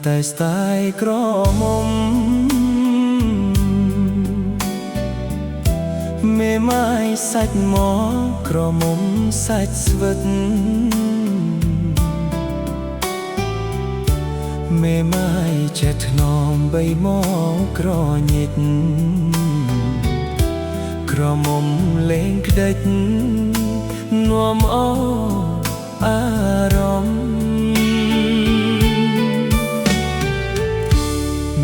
តែស្ទាយក្រមុំមេម៉ាយសាច់មកក្រមុំសាច់ស្វិតមេម៉ាយចេះថ្នមបីមកក្រញិតក្រមុំលេងក្ដិចនាំអអារម្មណ៍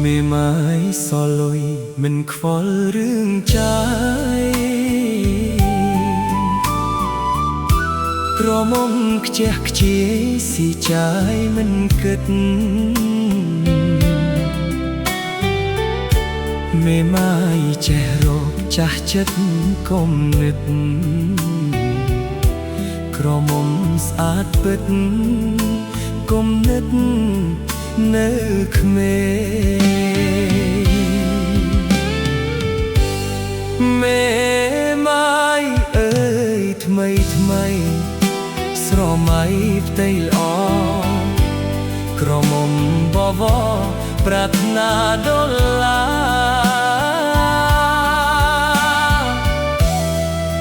មេម៉ាយសលុយមិនខ្វល់រឿងចាយក្រមុំខ្ជះខ្ជាយស៊ីចាយមិនគិតមេម៉ាយចេះរកចាស់ចិត្តគំនិតក្រមុំស្អាតពិតគំនិតនៅក្មេងមេម៉ាយអើយថ្មីថ្មីស្រមៃផ្ទៃល្អក្រមុំបវរប្រាថ្នាដុល្លា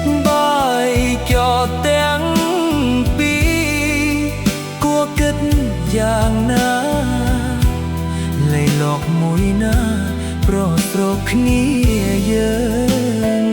របាយចោលទាំងពីរគួរគិតយ៉ាងណាលេឡកមួយណាប្រស្រោកគ្នាយើង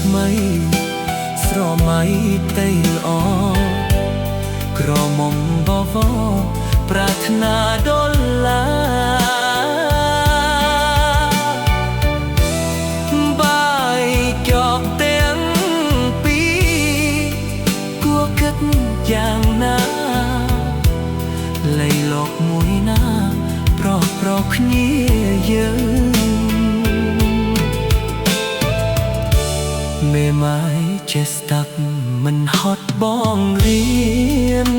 ថ្មីស្រមៃតៃល្អក្រមុំបវរប្រាថ្នាដុល្លារបាយចោលទាំងពីរគួរគិតយ៉ាងណាលេឡកមួយណាប្រគ្នាយើងមេម៉ាយចេះស្ដាប់មិនហត់បងរៀន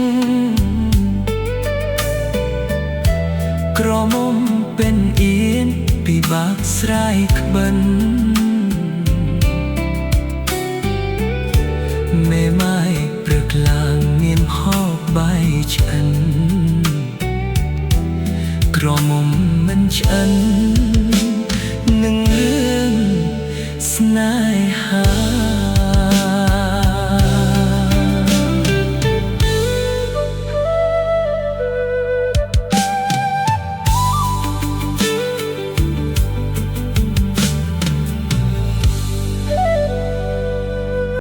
ក្រមុំเป็นអៀនពិបាកស្រ័យក្បិនមេម៉ាយព្រឹកឡើងមានហូបបាយឆ្អិនក្រមុំមិនឆ្អិន